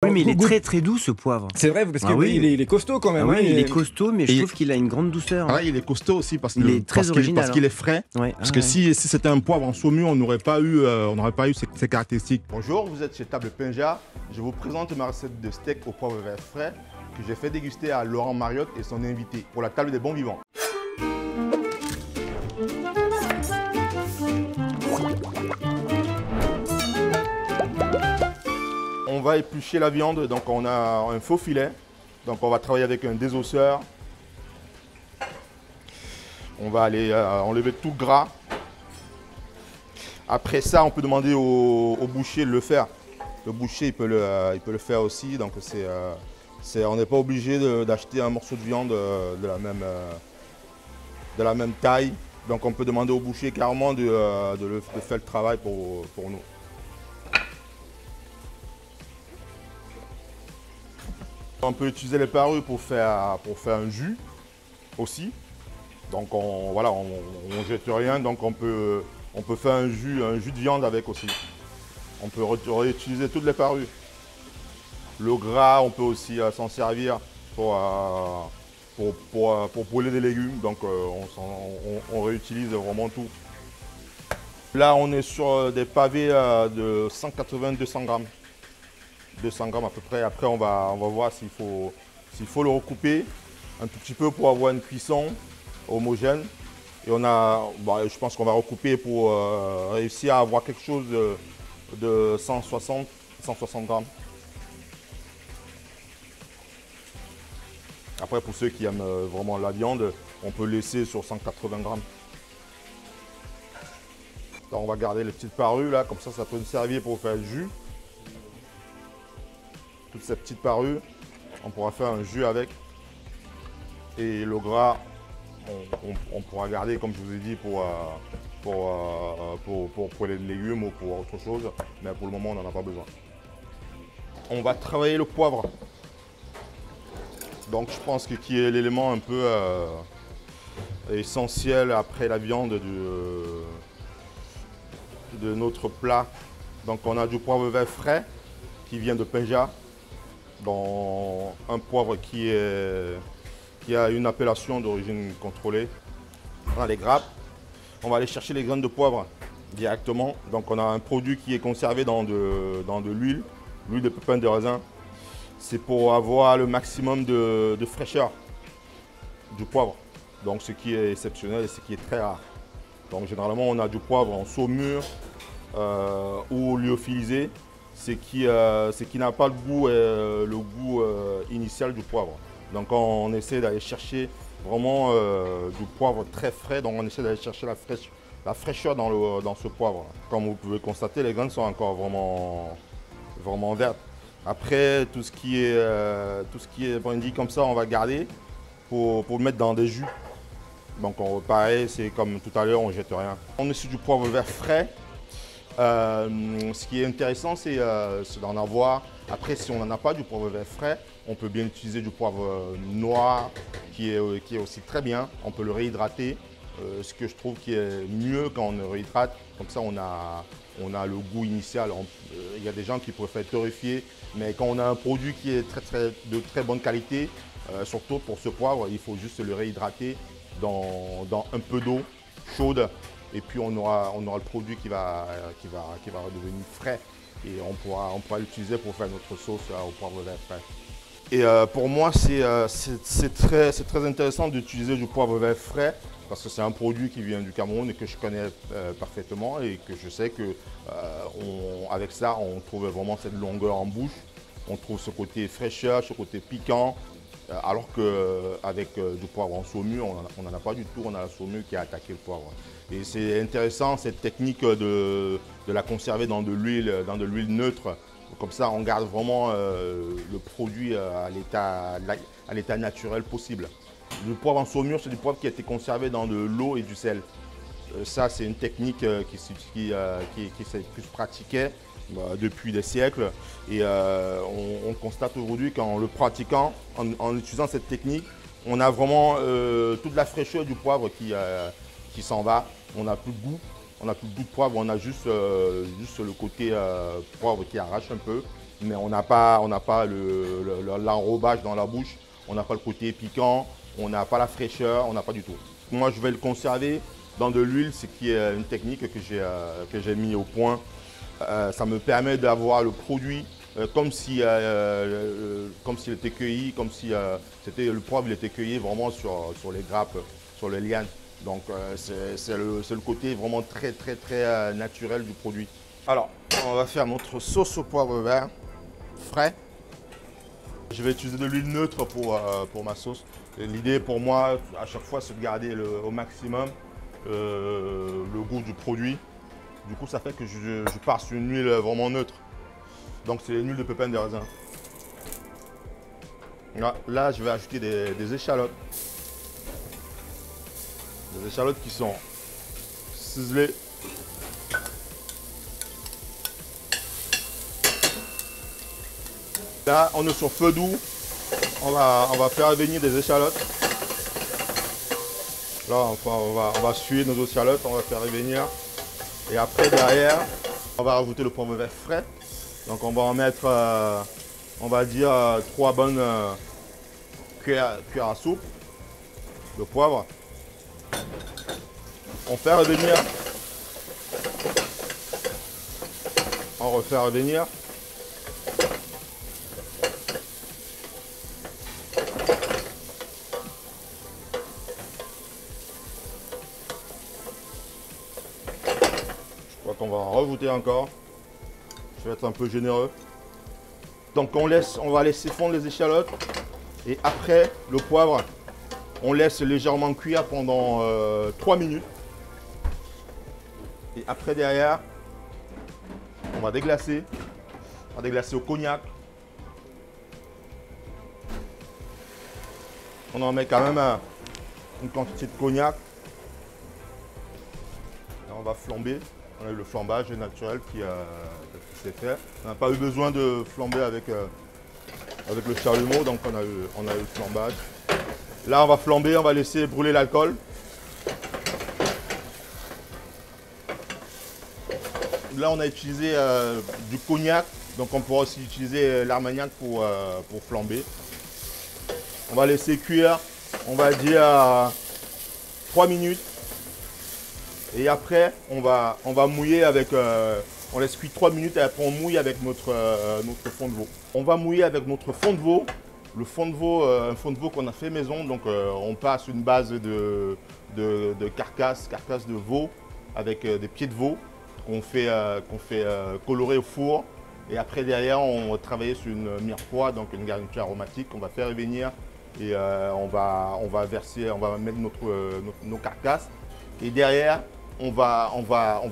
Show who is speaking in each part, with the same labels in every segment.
Speaker 1: Oui, mais il est très très doux ce poivre.
Speaker 2: C'est vrai, parce que
Speaker 1: oui,
Speaker 2: il est costaud quand même.
Speaker 1: Oui,
Speaker 2: hein,
Speaker 1: il est costaud, mais je trouve qu'il a une grande douceur.
Speaker 3: Ah, il est costaud aussi parce
Speaker 1: Il est très original.
Speaker 3: parce qu'il est frais.
Speaker 1: Ouais.
Speaker 3: Parce que si c'était un poivre en saumure, on n'aurait pas eu ces caractéristiques. Bonjour, vous êtes chez Table Pinja. Je vous présente ma recette de steak au poivre vert frais que j'ai fait déguster à Laurent Mariotte et son invité pour la table des bons vivants. On va éplucher la viande, donc on a un faux filet. Donc on va travailler avec un désosseur. On va aller enlever tout le gras. Après ça, on peut demander au boucher de le faire. Le boucher, il peut le faire aussi. Donc on n'est pas obligé d'acheter un morceau de viande de la même taille. Donc on peut demander au boucher carrément de faire le travail pour nous. On peut utiliser les parures pour faire un jus aussi. Donc on jette rien, donc on peut faire un jus de viande avec aussi. On peut réutiliser toutes les parures. Le gras, on peut aussi s'en servir pour brûler des légumes. Donc on réutilise vraiment tout. Là, on est sur des pavés de 180-200 grammes. 200 grammes à peu près. Après, on va voir s'il faut le recouper un tout petit peu pour avoir une cuisson homogène. Et je pense qu'on va recouper pour réussir à avoir quelque chose de 160 grammes. Après, pour ceux qui aiment vraiment la viande, on peut laisser sur 180 grammes. Alors, on va garder les petites parures là, comme ça peut nous servir pour faire le jus. Toutes ces petites parures, on pourra faire un jus avec. Et le gras, on pourra garder, comme je vous ai dit, pour les légumes ou pour autre chose. Mais pour le moment, on n'en a pas besoin. On va travailler le poivre. Donc je pense qui est l'élément un peu essentiel après la viande de notre plat. Donc on a du poivre vert frais qui vient de Pinja. Dans un poivre qui a une appellation d'origine contrôlée. On a les grappes. On va aller chercher les graines de poivre directement. Donc on a un produit qui est conservé dans de l'huile de pépins de raisin. C'est pour avoir le maximum de fraîcheur du poivre. Donc ce qui est exceptionnel et ce qui est très rare. Donc généralement on a du poivre en saumure ou lyophilisé. C'est qui n'a pas le goût initial du poivre. Donc on essaie d'aller chercher vraiment du poivre très frais, donc on essaie d'aller chercher la fraîcheur dans ce poivre. Comme vous pouvez constater, les graines sont encore vraiment vertes. Après, tout ce qui est brandy comme ça, on va garder pour le mettre dans des jus. Donc pareil, c'est comme tout à l'heure, on ne jette rien. On est sur du poivre vert frais. Ce qui est intéressant, c'est d'en avoir. Après, si on n'en a pas du poivre vert frais, on peut bien utiliser du poivre noir qui est aussi très bien. On peut le réhydrater. Ce que je trouve qui est mieux quand on le réhydrate, comme ça on a le goût initial. Il y a des gens qui préfèrent torréfier, mais quand on a un produit qui est de très bonne qualité, surtout pour ce poivre, il faut juste le réhydrater dans un peu d'eau chaude. Et puis on aura le produit qui va redevenir frais et on pourra l'utiliser pour faire notre sauce au poivre vert frais. Et pour moi, c'est très intéressant d'utiliser du poivre vert frais parce que c'est un produit qui vient du Cameroun et que je connais parfaitement et que je sais que avec ça, on trouve vraiment cette longueur en bouche. On trouve ce côté fraîcheur, ce côté piquant. Alors qu'avec du poivre en saumure, on n'en a pas du tout, on a la saumure qui a attaqué le poivre. Et c'est intéressant cette technique de la conserver dans de l'huile neutre. Comme ça, on garde vraiment le produit à l'état naturel possible. Le poivre en saumure, c'est du poivre qui a été conservé dans de l'eau et du sel. Ça, c'est une technique qui s'est plus pratiquée depuis des siècles. Et on constate aujourd'hui qu'en le pratiquant, en utilisant cette technique, on a vraiment toute la fraîcheur du poivre qui s'en va. On n'a plus de goût. On n'a plus de goût de poivre, on a juste le côté poivre qui arrache un peu. mais on n'a pas l'enrobage dans la bouche, on n'a pas le côté piquant, on n'a pas la fraîcheur, on n'a pas du tout. Moi, je vais le conserver dans de l'huile, ce qui est une technique que j'ai mis au point. Ça me permet d'avoir le produit comme s'il était cueilli, comme si le poivre il était cueilli vraiment sur les grappes, sur les lianes. Donc c'est le côté vraiment très naturel du produit. Alors, on va faire notre sauce au poivre vert frais. Je vais utiliser de l'huile neutre pour ma sauce. L'idée pour moi, à chaque fois, c'est de garder au maximum le goût du produit. Du coup, ça fait que je pars sur une huile vraiment neutre. Donc, c'est une huile de pépins de raisin. Là, je vais ajouter des échalotes. Des échalotes qui sont ciselées. Là, on est sur feu doux. On va faire venir des échalotes. Là, on va suer nos échalotes, on va faire revenir. Et après, derrière, on va rajouter le poivre vert frais. Donc, on va en mettre, on va dire, 3 bonnes cuillères à soupe de poivre. On fait revenir. On refait revenir. On va en rajouter encore. Je vais être un peu généreux. Donc on va laisser fondre les échalotes. Et après, le poivre, on laisse légèrement cuire pendant 3 minutes. Et après, derrière, on va déglacer. On va déglacer au cognac. On en met quand même une quantité de cognac. Et on va flamber. On a eu le flambage naturel qui s'est fait. On n'a pas eu besoin de flamber avec le chalumeau, donc on a eu le flambage. Là, on va flamber, on va laisser brûler l'alcool. Là, on a utilisé du cognac, donc on pourra aussi utiliser l'armagnac pour flamber. On va laisser cuire, on va dire 3 minutes. Et après, on va mouiller avec, on laisse cuire 3 minutes et après on mouille avec notre fond de veau. On va mouiller avec notre fond de veau. Le fond de veau, un fond de veau qu'on a fait maison, donc on passe une base de carcasse de veau avec des pieds de veau qu'on fait colorer au four. Et après derrière, on va travailler sur une mirepoix, donc une garniture aromatique qu'on va faire revenir et on va mettre nos carcasses. Et derrière, on va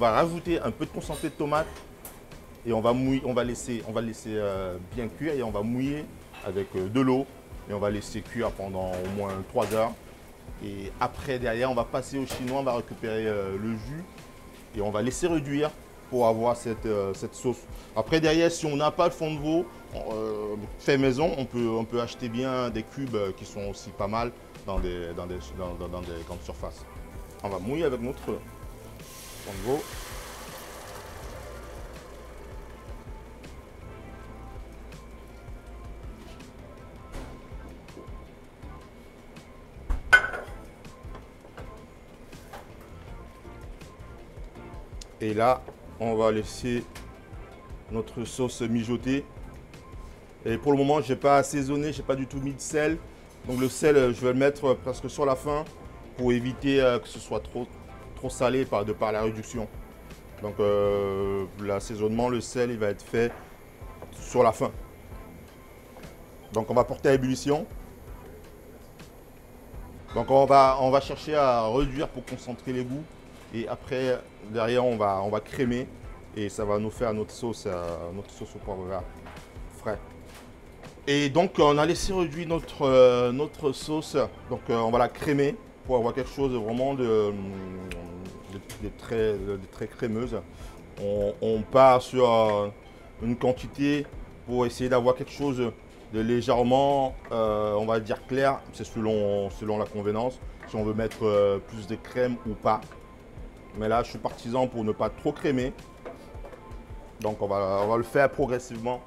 Speaker 3: rajouter un peu de concentré de tomate et on va laisser bien cuire et on va mouiller avec de l'eau et on va laisser cuire pendant au moins 3 heures. Et après, derrière, on va passer au chinois, on va récupérer le jus et on va laisser réduire pour avoir cette sauce. Après, derrière, si on n'a pas le fond de veau fait maison, on peut acheter bien des cubes qui sont aussi pas mal dans des grandes surfaces. On va mouiller avec notre fond de veau. Et là, on va laisser notre sauce mijoter. Et pour le moment, je n'ai pas assaisonné, je n'ai pas du tout mis de sel. Donc le sel, je vais le mettre presque sur la fin pour éviter que ce soit trop salé de par la réduction. Donc l'assaisonnement, le sel, il va être fait sur la fin. Donc on va porter à ébullition. Donc on va chercher à réduire pour concentrer les goûts. Et après, derrière, on va crémer. Et ça va nous faire notre sauce au poivre vert frais. Et donc on a laissé réduire notre sauce. Donc on va la crémer pour avoir quelque chose vraiment de très crémeuse. On part sur une quantité pour essayer d'avoir quelque chose de légèrement, on va dire clair. C'est selon la convenance. Si on veut mettre plus de crème ou pas. Mais là, je suis partisan pour ne pas trop crémer. Donc, on va le faire progressivement.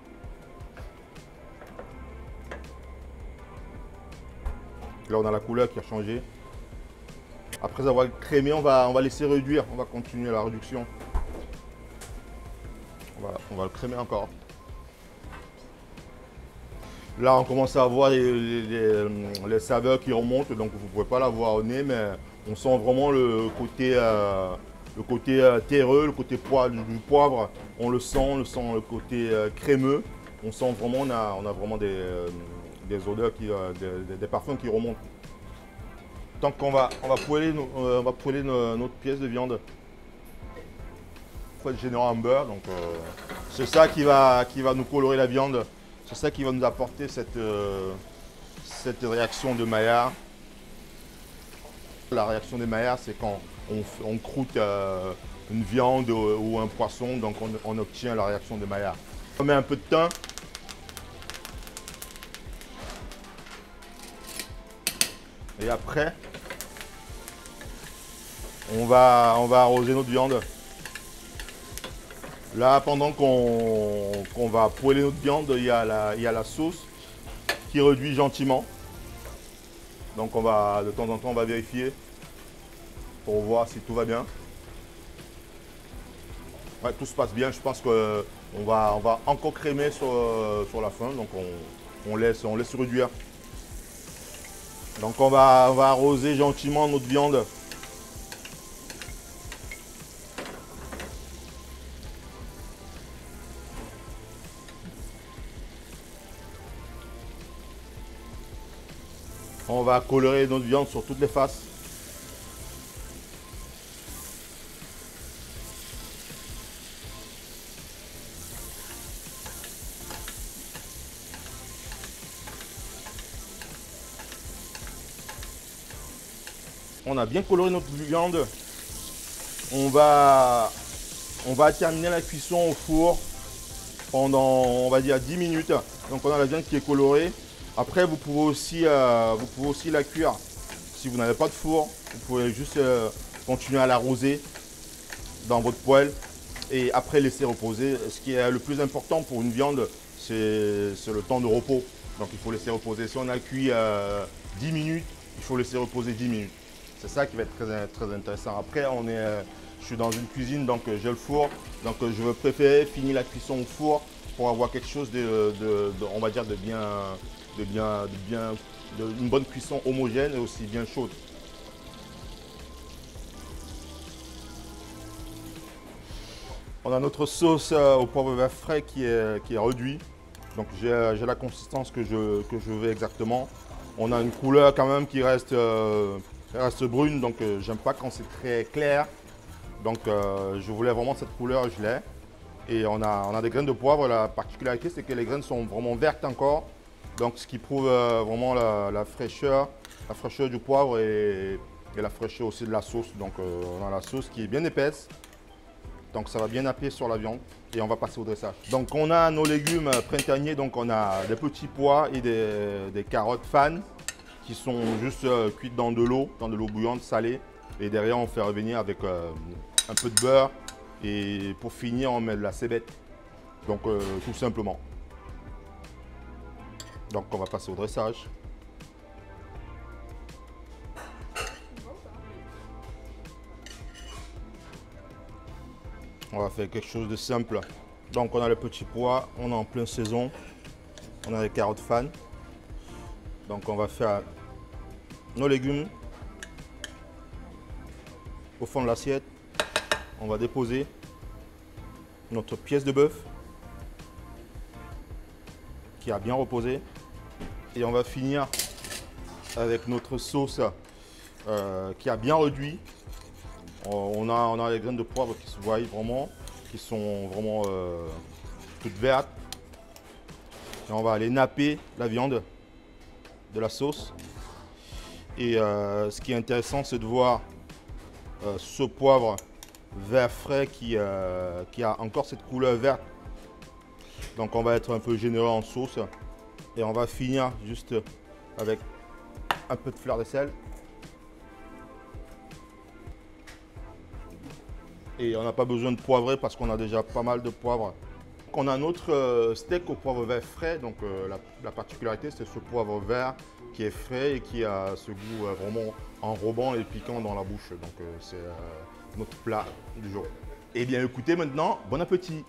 Speaker 3: Là, on a la couleur qui a changé. Après avoir crémé, on va laisser réduire. On va continuer la réduction. On va le crémer encore. Là, on commence à voir les saveurs qui remontent. Donc, vous ne pouvez pas la voir au nez, mais on sent vraiment le côté terreux, le côté du poivre. On le sent le côté crémeux. On sent vraiment, on a vraiment des odeurs, des parfums qui remontent. Donc on va poêler notre pièce de viande. Il faut être généreux en beurre, donc c'est ça qui va nous colorer la viande. C'est ça qui va nous apporter cette réaction de Maillard. La réaction des Maillard, c'est quand on croûte une viande ou un poisson, donc on obtient la réaction de Maillard. On met un peu de thym. Et après, on va arroser notre viande. Là, pendant qu'on va poêler notre viande, il y a la sauce qui réduit gentiment. Donc de temps en temps, on va vérifier pour voir si tout va bien. Ouais, tout se passe bien. Je pense qu'on va encore crémer sur la fin. Donc on laisse réduire. Donc on va arroser gentiment notre viande. On va colorer notre viande sur toutes les faces. On a bien coloré notre viande. On va terminer la cuisson au four pendant, on va dire, 10 minutes. Donc on a la viande qui est colorée. Après, vous pouvez aussi la cuire. Si vous n'avez pas de four, vous pouvez juste continuer à l'arroser dans votre poêle et après laisser reposer. Ce qui est le plus important pour une viande, c'est le temps de repos. Donc il faut laisser reposer. Si on a cuit 10 minutes, il faut laisser reposer 10 minutes. C'est ça qui va être très intéressant. Après, je suis dans une cuisine, donc j'ai le four. Donc je veux préférer finir la cuisson au four pour avoir quelque chose on va dire une bonne cuisson homogène et aussi bien chaude. On a notre sauce au poivre vert frais qui est réduite. Donc j'ai la consistance que je veux exactement. On a une couleur quand même qui reste brune, donc j'aime pas quand c'est très clair. Donc je voulais vraiment cette couleur, je l'ai. Et on a des graines de poivre. La particularité, c'est que les graines sont vraiment vertes encore. Donc ce qui prouve vraiment la fraîcheur du poivre et la fraîcheur aussi de la sauce. Donc on a la sauce qui est bien épaisse. Donc ça va bien appuyer sur la viande et on va passer au dressage. Donc on a nos légumes printaniers. Donc on a des petits pois et des carottes fan qui sont juste cuites dans de l'eau bouillante salée. Et derrière on fait revenir avec un peu de beurre. Et pour finir, on met de la cébette. Donc tout simplement. Donc on va passer au dressage. On va faire quelque chose de simple. Donc on a le petit pois, on est en pleine saison. On a les carottes fan. Donc on va faire nos légumes au fond de l'assiette. On va déposer notre pièce de bœuf qui a bien reposé. Et on va finir avec notre sauce qui a bien réduit. On a les graines de poivre qui se voient vraiment, qui sont vraiment toutes vertes. Et on va aller napper la viande de la sauce. Et ce qui est intéressant, c'est de voir ce poivre vert frais qui a encore cette couleur verte. Donc on va être un peu généreux en sauce et on va finir juste avec un peu de fleur de sel. Et on n'a pas besoin de poivrer parce qu'on a déjà pas mal de poivre On a notre steak au poivre vert frais. Donc la particularité, c'est ce poivre vert qui est frais et qui a ce goût vraiment enrobant et piquant dans la bouche. Donc c'est notre plat du jour. Eh bien écoutez maintenant, bon appétit!